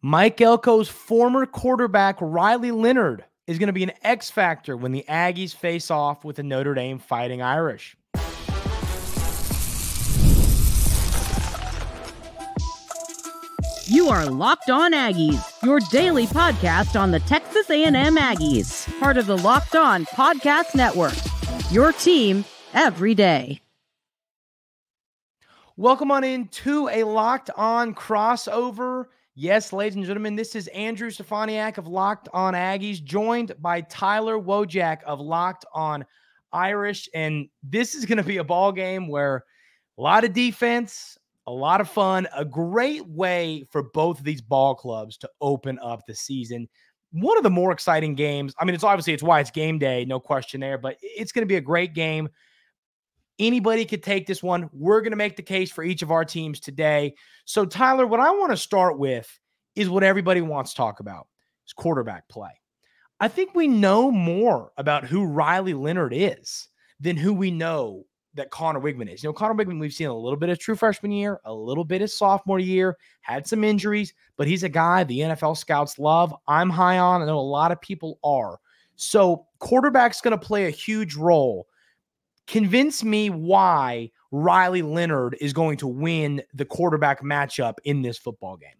Mike Elko's former quarterback, Riley Leonard, is going to be an X factor when the Aggies face off with the Notre Dame Fighting Irish. You are Locked On Aggies, your daily podcast on the Texas A&M Aggies, part of the Locked On Podcast Network, your team every day. Welcome on into a Locked On crossover. Yes, ladies and gentlemen, this is Andrew Stefaniak of Locked On Aggies, joined by Tyler Wojciak of Locked On Irish. And this is going to be a ball game where a lot of defense, a lot of fun, a great way for both of these ball clubs to open up the season. One of the more exciting games. I mean, it's why it's game day, no question there, but it's going to be a great game. Anybody could take this one. We're going to make the case for each of our teams today. So, Tyler, what I want to start with is what everybody wants to talk about, is quarterback play. I think we know more about who Riley Leonard is than who we know that Connor Wigman is. You know, Connor Wigman, we've seen a little bit of true freshman year, a little bit of sophomore year, had some injuries, but he's a guy the NFL scouts love. I'm high on. I know a lot of people are. So quarterback's going to play a huge role. Convince me why Riley Leonard is going to win the quarterback matchup in this football game.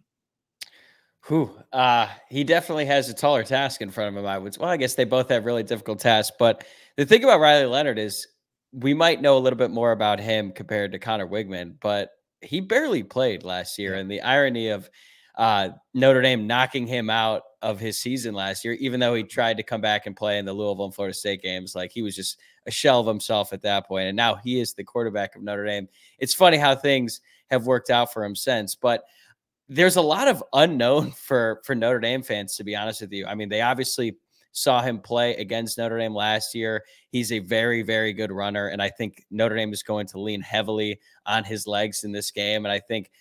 He definitely has a taller task in front of him. I guess they both have really difficult tasks, but the thing about Riley Leonard is we might know a little bit more about him compared to Connor Wigman, but he barely played last year. And the irony of Notre Dame knocking him out of his season last year, even though he tried to come back and play in the Louisville and Florida State games, like he was just a shell of himself at that point. And now he is the quarterback of Notre Dame. It's funny how things have worked out for him since, but there's a lot of unknown for Notre Dame fans, to be honest with you. I mean, they obviously saw him play against Notre Dame last year. He's a very, very good runner, and I think Notre Dame is going to lean heavily on his legs in this game. And I think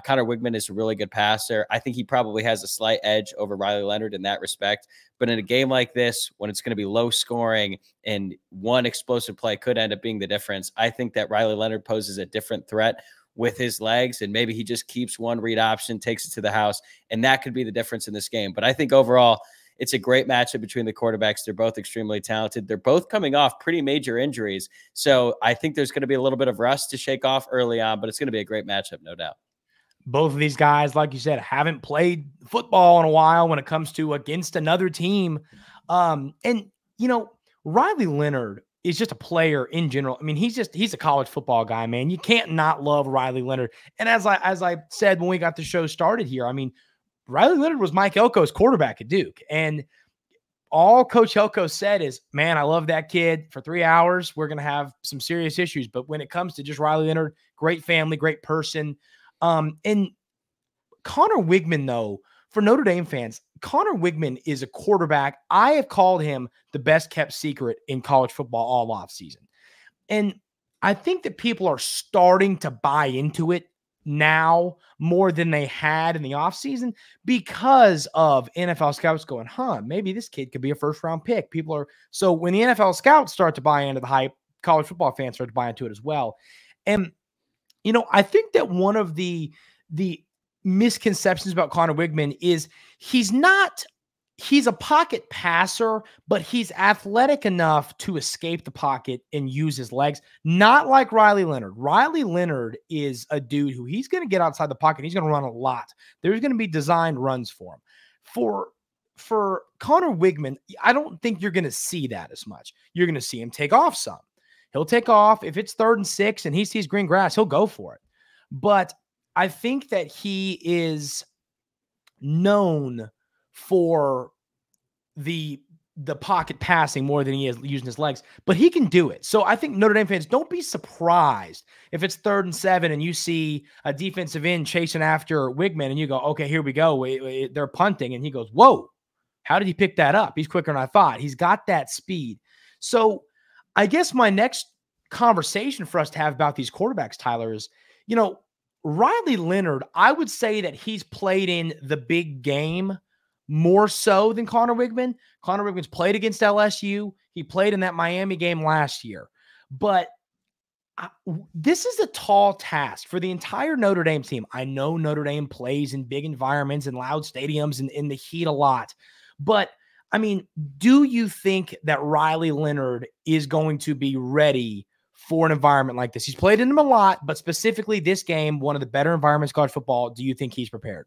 Connor Wigman is a really good passer. I think he probably has a slight edge over Riley Leonard in that respect. But in a game like this, when it's going to be low scoring and one explosive play could end up being the difference, I think that Riley Leonard poses a different threat with his legs, and maybe he just keeps one read option, takes it to the house, and that could be the difference in this game. But I think overall, it's a great matchup between the quarterbacks. They're both extremely talented. They're both coming off pretty major injuries. So I think there's going to be a little bit of rust to shake off early on, but it's going to be a great matchup, no doubt. Both of these guys, like you said, haven't played football in a while when it comes to against another team. And, you know, Riley Leonard is just a player in general. I mean, he's a college football guy, man. You can't not love Riley Leonard. And as I said when we got the show started here, I mean, Riley Leonard was Mike Elko's quarterback at Duke. And all Coach Elko said is, man, I love that kid. For 3 hours, we're going to have some serious issues. But when it comes to just Riley Leonard, great family, great person. And Connor Wigman, though, for Notre Dame fans, Connor Wigman is a quarterback. I have called him the best kept secret in college football all offseason. And I think that people are starting to buy into it now more than they had in the offseason because of NFL scouts going, maybe this kid could be a first-round pick. So when the NFL scouts start to buy into the hype, college football fans start to buy into it as well. And, you know, I think that one of the misconceptions about Connor Wigman is he's a pocket passer, but he's athletic enough to escape the pocket and use his legs. Not like Riley Leonard. Riley Leonard is a dude who he's going to get outside the pocket. He's going to run a lot. There's going to be designed runs for him. For Connor Wigman, I don't think you're going to see that as much. You're going to see him take off some. He'll take off. If it's 3rd and 6 and he sees green grass, he'll go for it. But I think that he is known for the pocket passing more than he is using his legs, but he can do it. So I think Notre Dame fans, don't be surprised if it's 3rd and 7 and you see a defensive end chasing after Wigman and you go, okay, here we go. They're punting. And he goes, whoa, how did he pick that up? He's quicker than I thought. He's got that speed. So I guess my next conversation for us to have about these quarterbacks, Tyler, is, you know, Riley Leonard, I would say that he's played in the big game more so than Connor Wigman. Connor Wigman's played against LSU. He played in that Miami game last year. But This is a tall task for the entire Notre Dame team. I know Notre Dame plays in big environments and loud stadiums and in the heat a lot. But, I mean, do you think that Riley Leonard is going to be ready for an environment like this? He's played in them a lot, but specifically this game, one of the better environments in college football. Do you think he's prepared?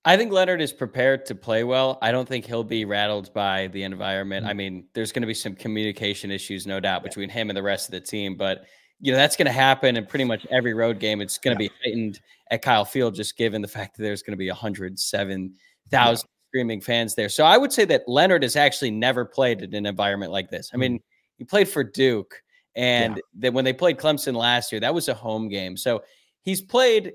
I think Leonard is prepared to play well. I don't think he'll be rattled by the environment. I mean, there's going to be some communication issues, no doubt, between him and the rest of the team. But, that's going to happen in pretty much every road game. It's going to be heightened at Kyle Field, just given the fact that there's going to be 107,000 screaming fans there. So I would say that Leonard has actually never played in an environment like this. I mean, he played for Duke, and then when they played Clemson last year, that was a home game. So he's played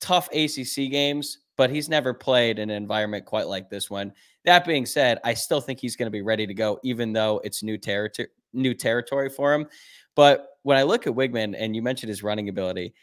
tough ACC games, but he's never played in an environment quite like this one. That being said, I still think he's going to be ready to go, even though it's new territory for him. But when I look at Wigman, and you mentioned his running ability,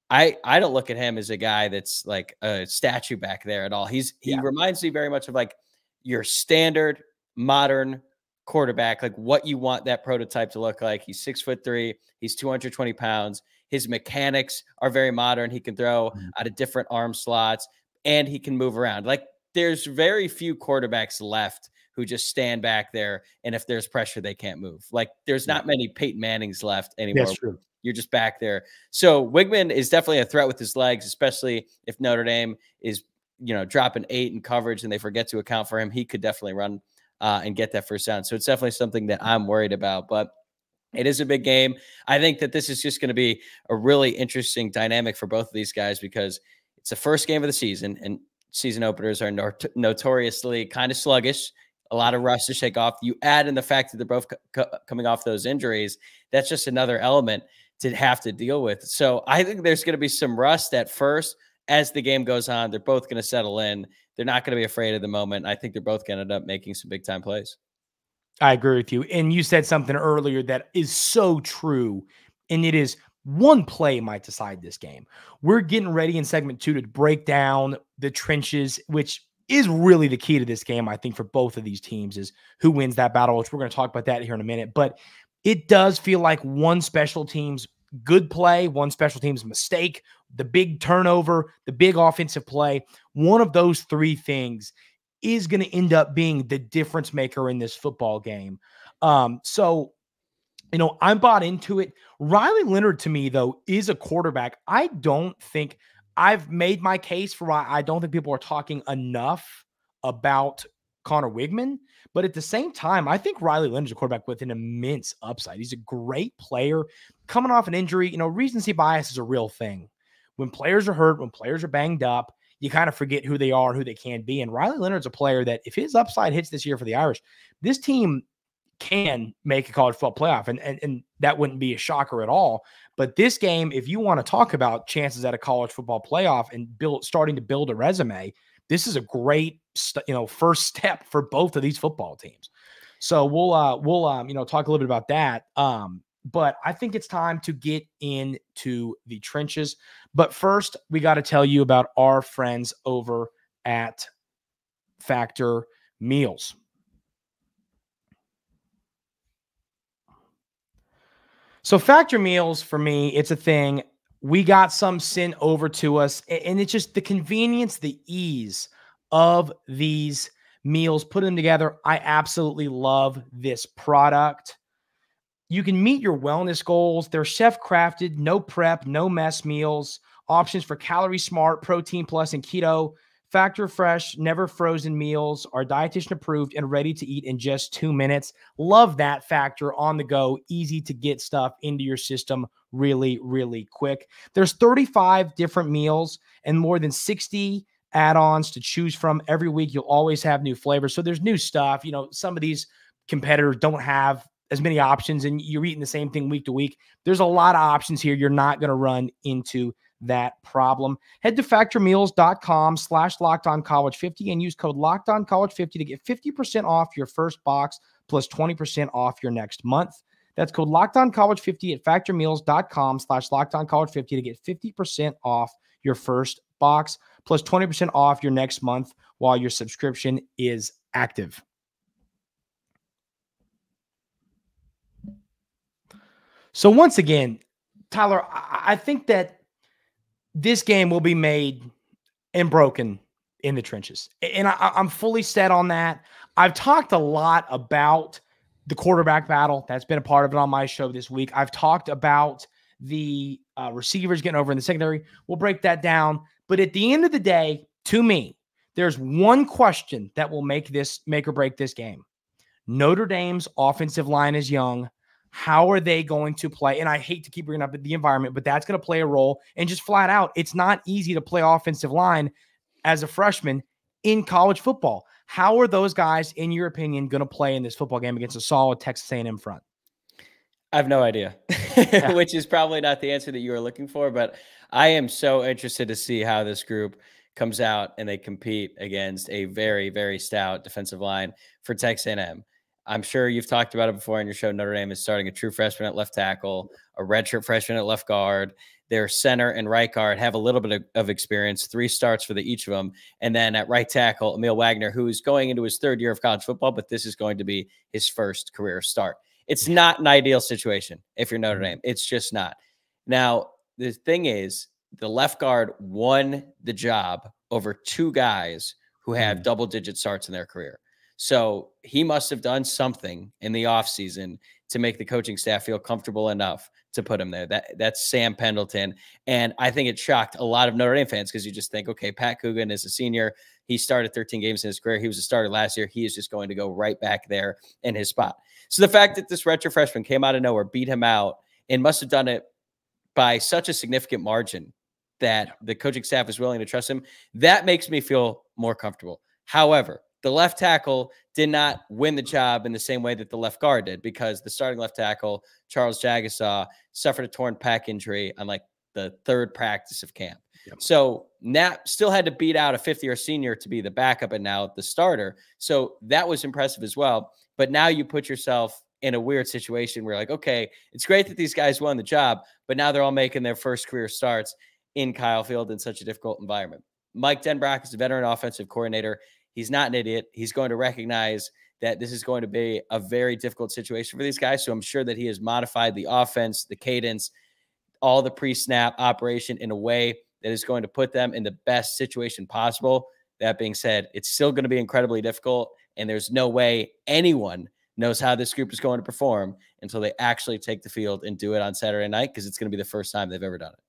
I don't look at him as a guy that's like a statue back there at all. He reminds me very much of like your standard modern quarterback, like what you want that prototype to look like. He's 6'3", he's 220 pounds. His mechanics are very modern. He can throw out of different arm slots, and he can move around. Like, there's very few quarterbacks left who just stand back there, and if there's pressure, they can't move. Like, there's not many Peyton Mannings left anymore. That's true. You're just back there. So Wigman is definitely a threat with his legs, especially if Notre Dame is, dropping 8 in coverage and they forget to account for him. He could definitely run and get that first down. So it's definitely something that I'm worried about. But it is a big game. I think that this is just going to be a really interesting dynamic for both of these guys because it's the first game of the season, and season openers are notoriously kind of sluggish. A lot of rust to shake off. You add in the fact that they're both coming off those injuries. That's just another element to have to deal with. So I think there's going to be some rust at first. As the game goes on, they're both going to settle in. They're not going to be afraid of the moment. I think they're both going to end up making some big time plays. I agree with you. And you said something earlier that is so true. And it is one play might decide this game. We're getting ready in segment 2 to break down the trenches, which is really the key to this game, I think, for both of these teams is who wins that battle, which we're going to talk about that here in a minute. But it does feel like one special team's good play, one special team's mistake, the big turnover, the big offensive play, one of those three things is going to end up being the difference maker in this football game. So, I'm bought into it. Riley Leonard, to me, though, is a quarterback. I don't think I've made my case for why I don't think people are talking enough about Connor Wigman. But at the same time, I think Riley Leonard is a quarterback with an immense upside. He's a great player coming off an injury. Recency bias is a real thing. When players are hurt, when players are banged up, you kind of forget who they are, who they can be. And Riley Leonard's a player that if his upside hits this year for the Irish, this team can make a college football playoff. And that wouldn't be a shocker at all. But this game, if you want to talk about chances at a college football playoff and starting to build a resume, this is a great, first step for both of these football teams. So we'll talk a little bit about that. But I think it's time to get into the trenches. But first, we got to tell you about our friends over at Factor Meals. So Factor Meals, for me, it's a thing. We got some sent over to us, and it's just the convenience, the ease of these meals, put them together. I absolutely love this product. You can meet your wellness goals. They're chef-crafted, no prep, no mess meals, options for Calorie Smart, Protein Plus, and Keto. Factor Fresh, never frozen meals are dietitian approved and ready to eat in just 2 minutes. Love that Factor, on the go, easy to get stuff into your system really, really quick. There's 35 different meals and more than 60 add-ons to choose from. Every week, you'll always have new flavors. So there's new stuff. Some of these competitors don't have as many options and you're eating the same thing week to week. There's a lot of options here. You're not going to run into that problem. Head to factormeals.com/LockedOnCollege50 and use code LockedOnCollege50 to get 50% off your first box plus 20% off your next month. That's code LockedOnCollege50 at factormeals.com/LockedOnCollege50 to get 50% off your first box plus 20% off your next month while your subscription is active. So once again, Tyler, I think that this game will be made and broken in the trenches. And I'm fully set on that. I've talked a lot about the quarterback battle. That's been a part of it on my show this week. I've talked about the receivers getting over in the secondary. We'll break that down. But at the end of the day, to me, there's one question that will make or break this game. Notre Dame's offensive line is young. How are they going to play? And I hate to keep bringing up the environment, but that's going to play a role. And just flat out, it's not easy to play offensive line as a freshman in college football. How are those guys, in your opinion, going to play in this football game against a solid Texas A&M front? I have no idea, which is probably not the answer that you were looking for, but I am so interested to see how this group comes out and they compete against a very, very stout defensive line for Texas A&M. I'm sure you've talked about it before on your show. Notre Dame is starting a true freshman at left tackle, a redshirt freshman at left guard. Their center and right guard have a little bit of experience, 3 starts for each of them. And then at right tackle, Emil Wagner, who is going into his 3rd year of college football, but this is going to be his first career start. It's not an ideal situation if you're Notre Dame. It's just not. Now, the thing is, the left guard won the job over 2 guys who have double-digit starts in their career. So he must have done something in the offseason to make the coaching staff feel comfortable enough to put him there. That's Sam Pendleton. And I think it shocked a lot of Notre Dame fans because you just think, okay, Pat Coogan is a senior. He started 13 games in his career. He was a starter last year. He is just going to go right back there in his spot. So the fact that this redshirt freshman came out of nowhere, beat him out, and must have done it by such a significant margin that the coaching staff is willing to trust him, that makes me feel more comfortable. However, the left tackle did not win the job in the same way that the left guard did because the starting left tackle, Charles Jagasaw, suffered a torn pec injury on like the 3rd practice of camp. Yep. So Knapp still had to beat out a 5th-year senior to be the backup and now the starter. So that was impressive as well. But now you put yourself in a weird situation where, like, okay, it's great that these guys won the job, but now they're all making their first career starts in Kyle Field in such a difficult environment. Mike Denbrock is a veteran offensive coordinator. He's not an idiot. He's going to recognize that this is going to be a very difficult situation for these guys. So I'm sure that he has modified the offense, the cadence, all the pre-snap operation in a way that is going to put them in the best situation possible. That being said, it's still going to be incredibly difficult, and there's no way anyone knows how this group is going to perform until they actually take the field and do it on Saturday night, because it's going to be the first time they've ever done it.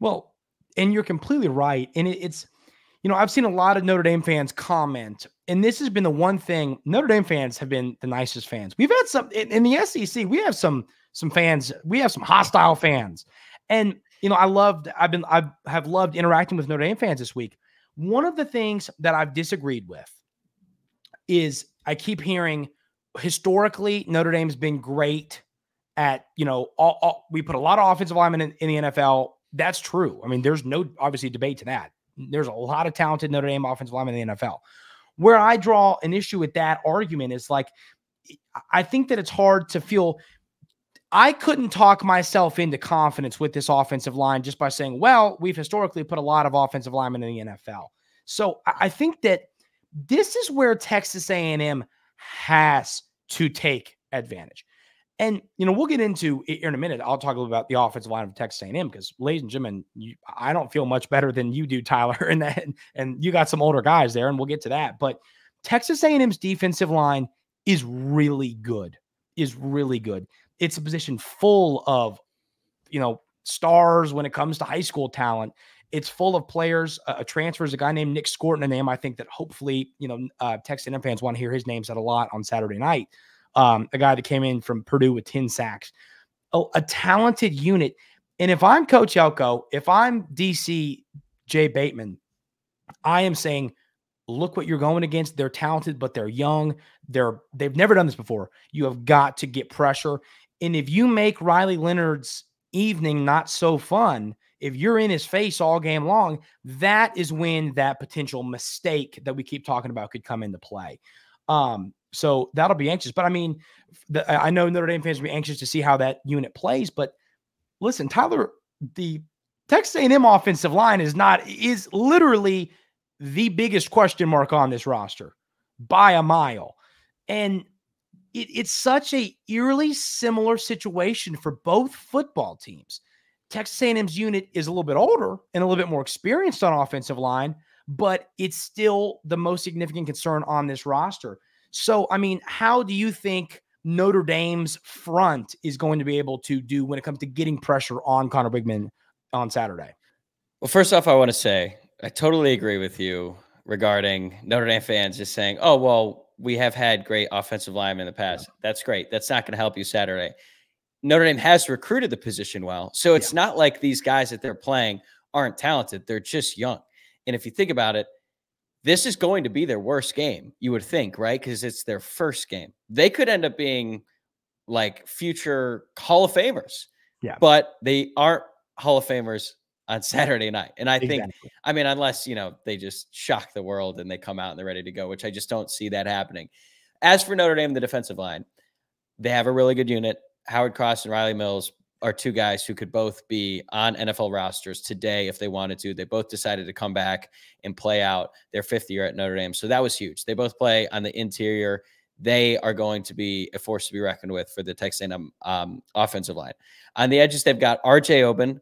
Well, and you're completely right. And it's, you know, I've seen a lot of Notre Dame fans comment, and this has been the one thing. Notre Dame fans have been the nicest fans. We've had some in the SEC. We have some fans. We have some hostile fans, and you know, I have loved interacting with Notre Dame fans this week. One of the things that I've disagreed with is I keep hearing historically Notre Dame's been great at, you know, we put a lot of offensive linemen in the NFL. That's true. I mean, there's no obviously debate to that. There's a lot of talented Notre Dame offensive linemen in the NFL. Where I draw an issue with that argument is, like, I think that it's hard to feel. I couldn't talk myself into confidence with this offensive line just by saying, well, we've historically put a lot of offensive linemen in the NFL. So I think that this is where Texas A&M has to take advantage. And, you know, we'll get into it in a minute. I'll talk a little about the offensive line of Texas A&M because, ladies and gentlemen, I don't feel much better than you do, Tyler, and you got some older guys there, and we'll get to that. But Texas A&M's defensive line is really good, It's a position full of, you know, stars when it comes to high school talent. It's full of players. A transfer is a guy named Nick Scorton, a name I think that hopefully, you know, Texas A&M fans want to hear his name said a lot on Saturday night. A guy that came in from Purdue with 10 sacks. A talented unit. And if I'm Coach Elko, if I'm DC Jay Bateman, I am saying, look what you're going against. They're talented, but they're young. They've never done this before. You have got to get pressure. And if you make Riley Leonard's evening not so fun, if you're in his face all game long, that is when that potential mistake that we keep talking about could come into play. So that'll be anxious. But I mean, I know Notre Dame fans will be anxious to see how that unit plays. But listen, Tyler, the Texas A&M offensive line is literally the biggest question mark on this roster by a mile. And it's such a eerily similar situation for both football teams. Texas A&M's unit is a little bit older and a little bit more experienced on offensive line, but it's still the most significant concern on this roster. So, I mean, how do you think Notre Dame's front is going to be able to do when it comes to getting pressure on Connor Wigman on Saturday? Well, first off, I want to say I totally agree with you regarding Notre Dame fans just saying, oh, well, we have had great offensive linemen in the past. That's great. That's not going to help you Saturday. Notre Dame has recruited the position well. So it's not like these guys that they're playing aren't talented. They're just young. And if you think about it, this is going to be their worst game, you would think, right? Because it's their first game. They could end up being like future Hall of Famers. Yeah. But they aren't Hall of Famers on Saturday night. And I think, I mean, unless, you know, they just shock the world and they come out and they're ready to go, which I just don't see that happening. As for Notre Dame, the defensive line, they have a really good unit. Howard Cross and Riley Mills are two guys who could both be on NFL rosters today if they wanted to. They both decided to come back and play out their fifth year at Notre Dame. So that was huge. They both play on the interior. They are going to be a force to be reckoned with for the Texas A&M offensive line. On the edges, they've got R.J. Oben,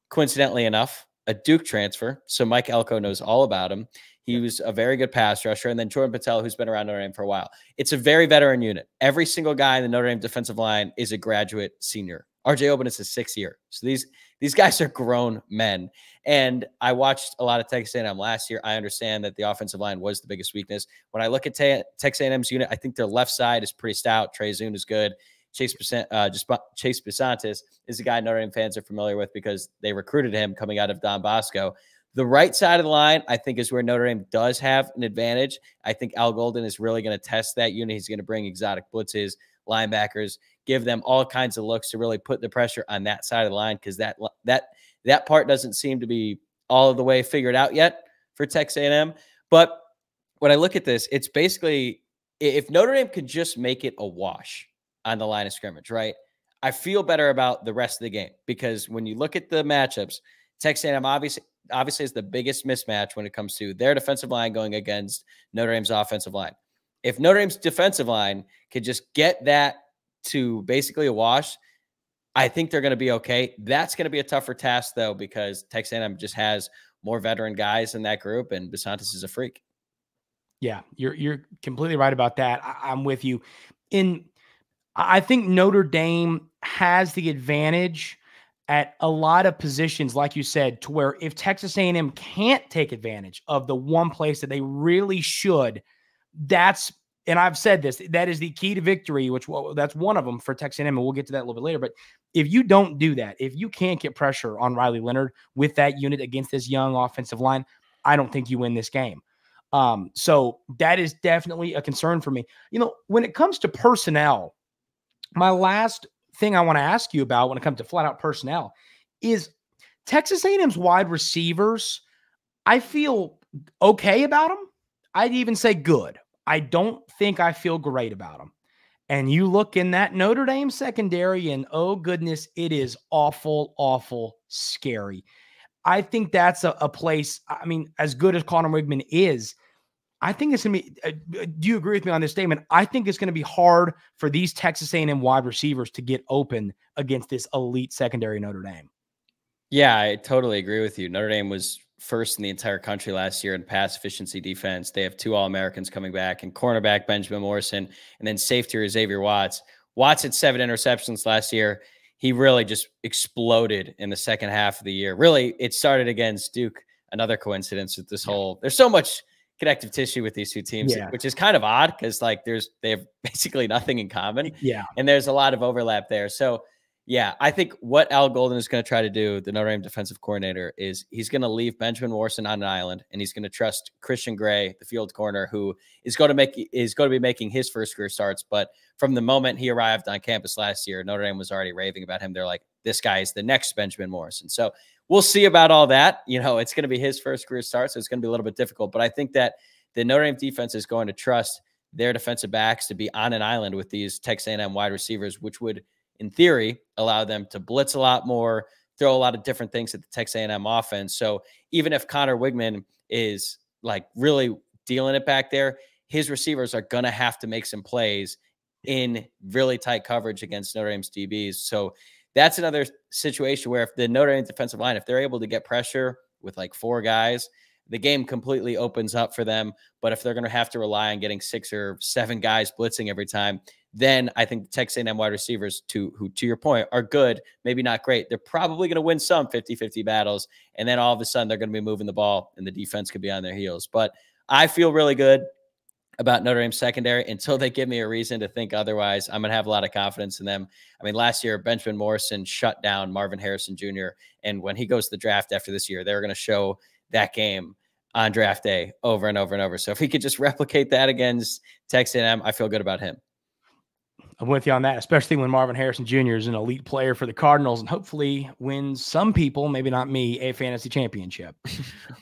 coincidentally enough, a Duke transfer. So Mike Elko knows all about him. He was a very good pass rusher. And then Jordan Patel, who's been around Notre Dame for a while. It's a very veteran unit. Every single guy in the Notre Dame defensive line is a graduate senior. R.J. Oben is his sixth year. So these guys are grown men. And I watched a lot of Texas A&M last year. I understand that the offensive line was the biggest weakness. When I look at Texas A&M's unit, I think their left side is pretty stout. Trey Zune is good. Chase Besantis is a guy Notre Dame fans are familiar with because they recruited him coming out of Don Bosco. The right side of the line, I think, is where Notre Dame does have an advantage. I think Al Golden is really going to test that unit. He's going to bring exotic blitzes, linebackers, give them all kinds of looks to really put the pressure on that side of the line because that part doesn't seem to be all of the way figured out yet for Texas A&M. But when I look at this, it's basically if Notre Dame could just make it a wash on the line of scrimmage, right? I feel better about the rest of the game because when you look at the matchups, Texas A&M obviously is the biggest mismatch when it comes to their defensive line going against Notre Dame's offensive line. If Notre Dame's defensive line could just get that to basically a wash, I think they're going to be okay. That's going to be a tougher task, though, because Texas A&M just has more veteran guys in that group, and Besantis is a freak. Yeah, you're completely right about that. I'm with you. I think Notre Dame has the advantage at a lot of positions, like you said, to where if Texas A&M can't take advantage of the one place that they really should, and I've said this, that is the key to victory, that's one of them for Texas A&M, and we'll get to that a little bit later. But if you don't do that, if you can't get pressure on Riley Leonard with that unit against this young offensive line, I don't think you win this game. So that is definitely a concern for me. You know, when it comes to personnel, my last thing I want to ask you about when it comes to flat out personnel is Texas A&M's wide receivers. I feel okay about them. I'd even say good. I don't think I feel great about them. And you look in that Notre Dame secondary and oh goodness, it is awful, awful scary. I think that's a place, I mean, as good as Connor Wigman is, I think it's going to be, do you agree with me on this statement? I think it's going to be hard for these Texas A&M wide receivers to get open against this elite secondary Notre Dame. Yeah, I totally agree with you. Notre Dame was first in the entire country last year in pass efficiency defense. They have two All-Americans coming back and cornerback Benjamin Morrison and then safety Xavier Watts. Watts had 7 interceptions last year. He really just exploded in the second half of the year. Really, it started against Duke. Another coincidence with this whole, there's so much connective tissue with these two teams, which is kind of odd because like they have basically nothing in common. Yeah. And there's a lot of overlap there. So yeah, I think what Al Golden is going to try to do, the Notre Dame defensive coordinator, is he's going to leave Benjamin Morrison on an island and he's going to trust Christian Gray, the field corner, who is going to be making his first career starts. But from the moment he arrived on campus last year, Notre Dame was already raving about him. They're like, this guy is the next Benjamin Morrison. So we'll see about all that. You know, it's going to be his first career start, so it's going to be a little bit difficult. But I think that the Notre Dame defense is going to trust their defensive backs to be on an island with these Texas A&M wide receivers, which would, in theory, allow them to blitz a lot more, throw a lot of different things at the Texas A&M offense. So even if Connor Wigman is like really dealing it back there, his receivers are going to have to make some plays in really tight coverage against Notre Dame's DBs. So that's another situation where if the Notre Dame defensive line, if they're able to get pressure with like 4 guys, the game completely opens up for them. But if they're going to have to rely on getting 6 or 7 guys blitzing every time, then I think the Texas A&M wide receivers, who to your point, are good, maybe not great. They're probably going to win some 50-50 battles. And then all of a sudden they're going to be moving the ball and the defense could be on their heels. But I feel really good about Notre Dame's secondary until they give me a reason to think otherwise. I'm going to have a lot of confidence in them. I mean, last year, Benjamin Morrison shut down Marvin Harrison Jr. And when he goes to the draft after this year, they're going to show that game on draft day over and over and over. So if he could just replicate that against Texas A&M, I feel good about him. I'm with you on that, especially when Marvin Harrison Jr. is an elite player for the Cardinals and hopefully wins some people, maybe not me, a fantasy championship.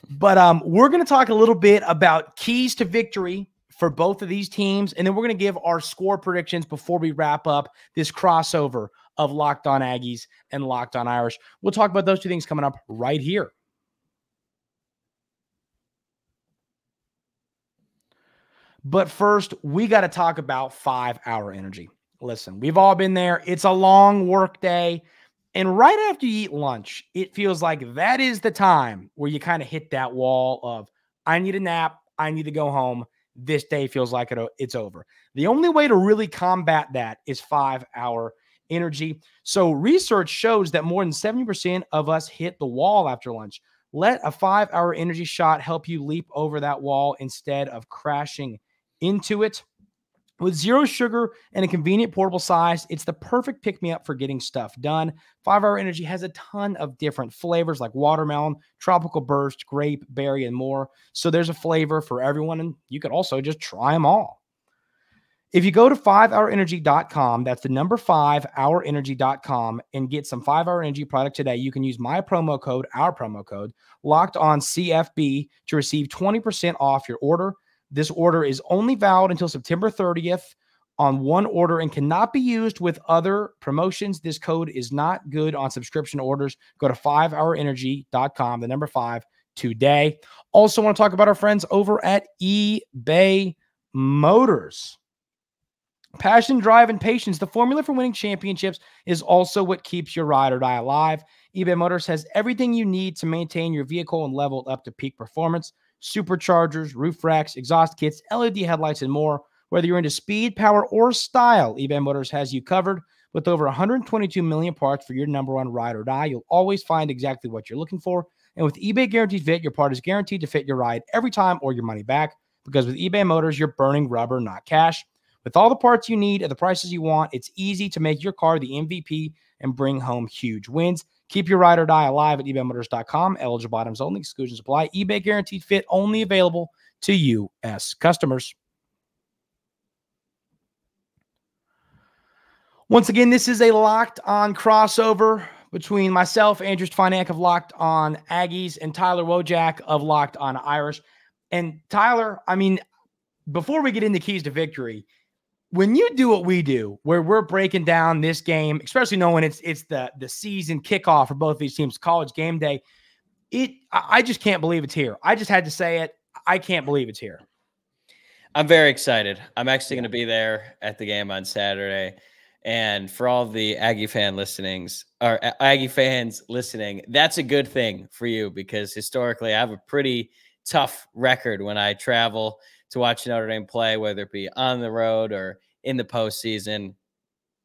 But we're going to talk a little bit about keys to victory for both of these teams, and then we're going to give our score predictions before we wrap up this crossover of Locked On Aggies and Locked On Irish. We'll talk about those two things coming up right here. But first, we got to talk about 5-hour energy. Listen, we've all been there. It's a long work day. And right after you eat lunch, it feels like that is the time where you kind of hit that wall of, I need a nap. I need to go home. This day feels like it's over. The only way to really combat that is 5-hour energy. So research shows that more than 70% of us hit the wall after lunch. Let a 5-hour energy shot help you leap over that wall instead of crashing into it. With 0 sugar and a convenient portable size, it's the perfect pick-me-up for getting stuff done. 5-hour energy has a ton of different flavors like watermelon, tropical burst, grape, berry, and more. So there's a flavor for everyone, and you could also just try them all. If you go to 5hourenergy.com, that's the number 5hourenergy.com, and get some 5-hour energy product today, you can use my promo code, our promo code, Locked On CFB, to receive 20% off your order. This order is only valid until September 30th on one order and cannot be used with other promotions. This code is not good on subscription orders. Go to 5hourenergy.com, the number 5, today. Also want to talk about our friends over at eBay Motors. Passion, drive, and patience, the formula for winning championships, is also what keeps your ride or die alive. eBay Motors has everything you need to maintain your vehicle and level it up to peak performance. Superchargers, roof racks, exhaust kits, LED headlights, and more. Whether you're into speed, power, or style, eBay Motors has you covered. With over 122 million parts for your number one ride or die, you'll always find exactly what you're looking for. And with eBay Guaranteed Fit, your part is guaranteed to fit your ride every time or your money back. Because with eBay Motors, you're burning rubber, not cash. With all the parts you need at the prices you want, it's easy to make your car the MVP and bring home huge wins. Keep your ride or die alive at ebaymotors.com. Eligible items only. Exclusions apply. eBay Guaranteed Fit only available to U.S. customers. Once again, this is a Locked On crossover between myself, Andrew Stefaniak of Locked On Aggies, and Tyler Wojciak of Locked On Irish. And Tyler, I mean, before we get into keys to victory, when you do what we do, where we're breaking down this game, especially knowing it's the season kickoff for both these teams, college game day, I just can't believe it's here. I just had to say it. I can't believe it's here. I'm very excited. I'm actually going to be there at the game on Saturday. And for all the Aggie fans listening, that's a good thing for you, because historically I have a pretty tough record when I travel to watch Notre Dame play, whether it be on the road or in the postseason.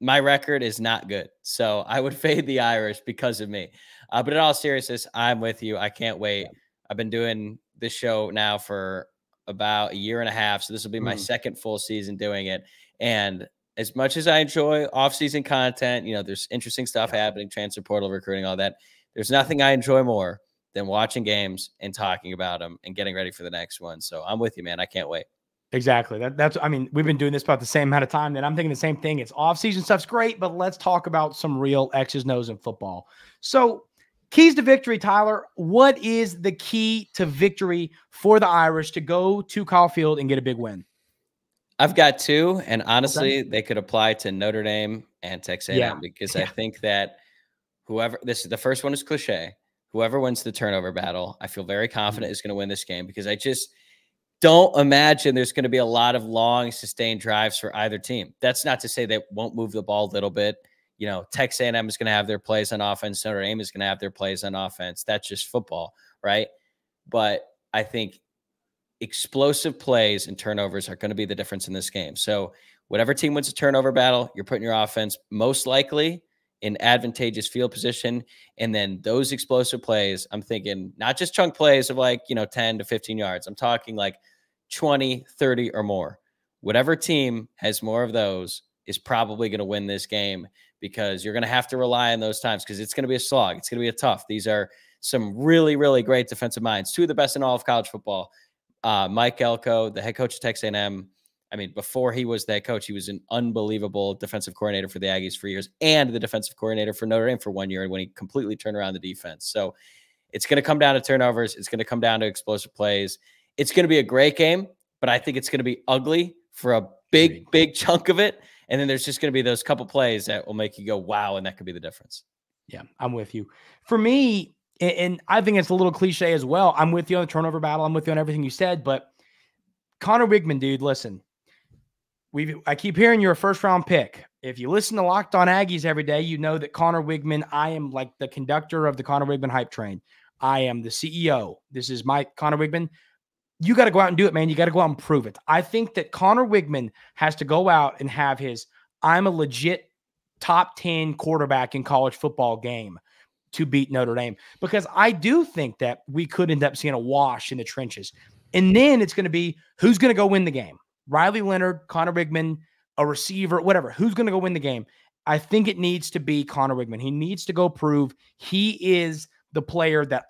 My record is not good. So I would fade the Irish because of me. But in all seriousness, I'm with you. I can't wait. I've been doing this show now for about a year and a half. So this will be my second full season doing it. And as much as I enjoy off-season content, you know, there's interesting stuff happening, transfer portal, recruiting, all that. There's nothing I enjoy more than watching games and talking about them and getting ready for the next one. So I'm with you, man. I can't wait. Exactly. That's, I mean, we've been doing this about the same amount of time, and I'm thinking the same thing. It's off-season stuff's great, but let's talk about some real X's and O's in football. So keys to victory, Tyler. What is the key to victory for the Irish to go to Kyle Field and get a big win? I've got two, and honestly, they could apply to Notre Dame and Texas A&M because I think that the first one is cliche. Whoever wins the turnover battle, I feel very confident is going to win this game, because I just don't imagine there's going to be a lot of long, sustained drives for either team. That's not to say they won't move the ball a little bit. Texas A&M is going to have their plays on offense. Notre Dame is going to have their plays on offense. That's just football, right? But I think explosive plays and turnovers are going to be the difference in this game. So whatever team wins a turnover battle, you're putting your offense most likely in advantageous field position. And then those explosive plays, I'm thinking not just chunk plays of 10 to 15 yards. I'm talking like 20, 30 or more. Whatever team has more of those is probably going to win this game, because you're going to have to rely on those times, because it's going to be a slog. It's going to be a tough. These are some really, really great defensive minds, two of the best in all of college football. Mike Elko, the head coach of Texas A&M. I mean, before he was the head coach, he was an unbelievable defensive coordinator for the Aggies for years, and the defensive coordinator for Notre Dame for 1 year when he completely turned around the defense. So it's going to come down to turnovers. It's going to come down to explosive plays. It's going to be a great game, but I think it's going to be ugly for a big chunk of it. And then there's just going to be those couple plays that will make you go, wow, and that could be the difference. Yeah, I'm with you. For me, and I think it's a little cliche as well, I'm with you on the turnover battle. I'm with you on everything you said, but Connor Wigman, dude, listen. I keep hearing you're a first-round pick. If you listen to Locked On Aggies every day, you know that Connor Wigman, I am like the conductor of the Connor Wigman hype train. I am the CEO. This is my Connor Wigman. You got to go out and do it, man. You got to go out and prove it. I think that Connor Wigman has to go out and have his I'm a legit top 10 quarterback in college football game to beat Notre Dame, because I do think that we could end up seeing a wash in the trenches. And then it's going to be who's going to go win the game. Riley Leonard, Connor Wigman, a receiver, whatever. Who's going to go win the game? I think it needs to be Connor Wigman. He needs to go prove he is the player that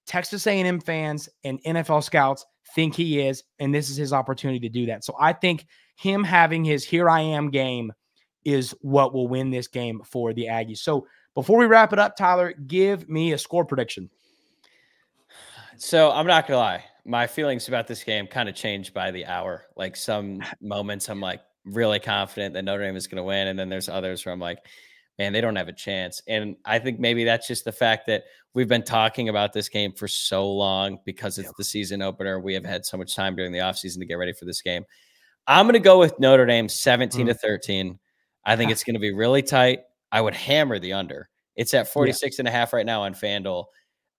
Texas A&M fans and NFL scouts think he is, and this is his opportunity to do that. So I think him having his here I am game is what will win this game for the Aggies. So before we wrap it up, Tyler, give me a score prediction. So I'm not going to lie. My feelings about this game kind of changed by the hour. Like some moments I'm like really confident that Notre Dame is going to win. And then there's others where I'm like, man, they don't have a chance. And I think maybe that's just the fact that we've been talking about this game for so long because it's the season opener. We have had so much time during the offseason to get ready for this game. I'm going to go with Notre Dame 17-13. I think it's going to be really tight. I would hammer the under. It's at 46.5 right now on FanDuel.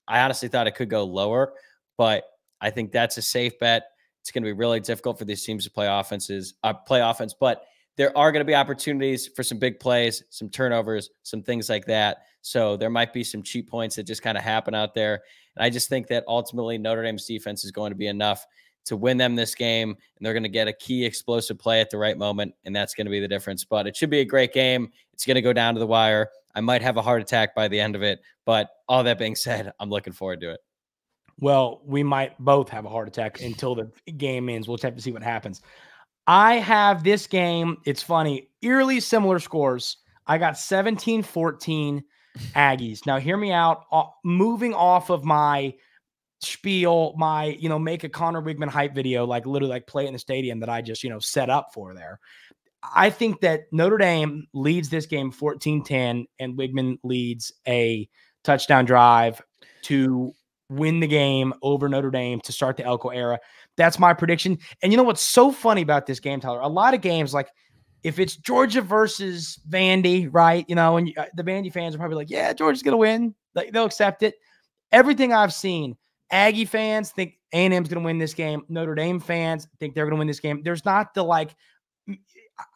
I honestly thought it could go lower, but I think that's a safe bet. It's going to be really difficult for these teams to play offense, but there are going to be opportunities for some big plays, some turnovers, some things like that. So there might be some cheap points that just kind of happen out there. And I just think that ultimately Notre Dame's defense is going to be enough to win them this game, and they're going to get a key explosive play at the right moment, and that's going to be the difference. But it should be a great game. It's going to go down to the wire. I might have a heart attack by the end of it, but all that being said, I'm looking forward to it. Well, we might both have a heart attack until the game ends. We'll just have to see what happens. I have this game. It's funny. Eerily similar scores. I got 17-14 Aggies. Now, hear me out. Moving off of my spiel, my, make a Connor Wigman hype video, like literally like play it in the stadium that I just, set up for there. I think that Notre Dame leads this game 14-10, and Wigman leads a touchdown drive to win the game over Notre Dame to start the Elko era. That's my prediction. And you know what's so funny about this game, Tyler? A lot of games, like if it's Georgia versus Vandy, right? And the Vandy fans are probably like, yeah, Georgia's going to win. Like, they'll accept it. Everything I've seen, Aggie fans think A&M's going to win this game. Notre Dame fans think they're going to win this game. There's not the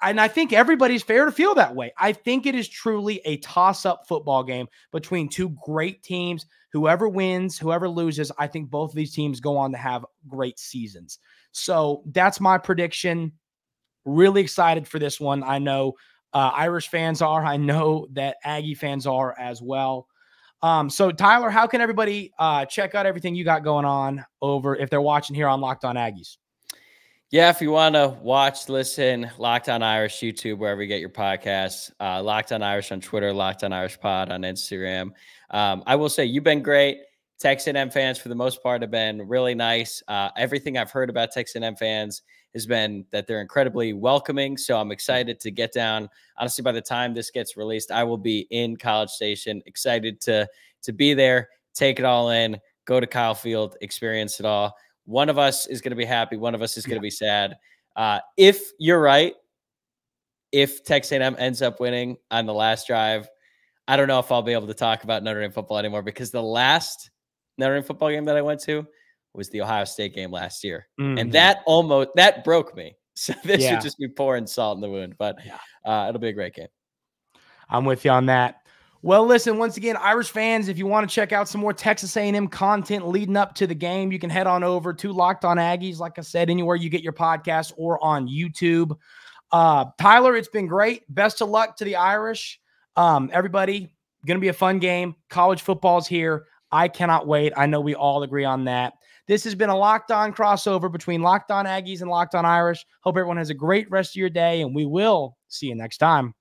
and I think everybody's fair to feel that way. I think it is truly a toss-up football game between two great teams. Whoever wins, whoever loses, I think both of these teams go on to have great seasons. So that's my prediction. Really excited for this one. I know Irish fans are. I know that Aggie fans are as well. So Tyler, how can everybody check out everything you got going on over if they're watching here on Locked On Aggies? Yeah, if you want to watch, listen, Locked On Irish, YouTube, wherever you get your podcasts, Locked On Irish on Twitter, Locked On Irish Pod on Instagram. I will say you've been great. Texas A&M fans, for the most part, have been really nice. Everything I've heard about Texas A&M fans has been that they're incredibly welcoming. So I'm excited to get down. Honestly, by the time this gets released, I will be in College Station, excited to be there, take it all in, go to Kyle Field, experience it all. One of us is going to be happy. One of us is going to be sad. If you're right, if Texas A&M ends up winning on the last drive, I don't know if I'll be able to talk about Notre Dame football anymore, because the last Notre Dame football game that I went to was the Ohio State game last year. And that broke me. So this would just be pouring salt in the wound, but it'll be a great game. I'm with you on that. Well, listen, once again, Irish fans, if you want to check out some more Texas A&M content leading up to the game, you can head on over to Locked On Aggies, like I said, anywhere you get your podcast or on YouTube. Tyler, it's been great. Best of luck to the Irish. Everybody, going to be a fun game. College football's here. I cannot wait. I know we all agree on that. This has been a Locked On crossover between Locked On Aggies and Locked On Irish. Hope everyone has a great rest of your day, and we will see you next time.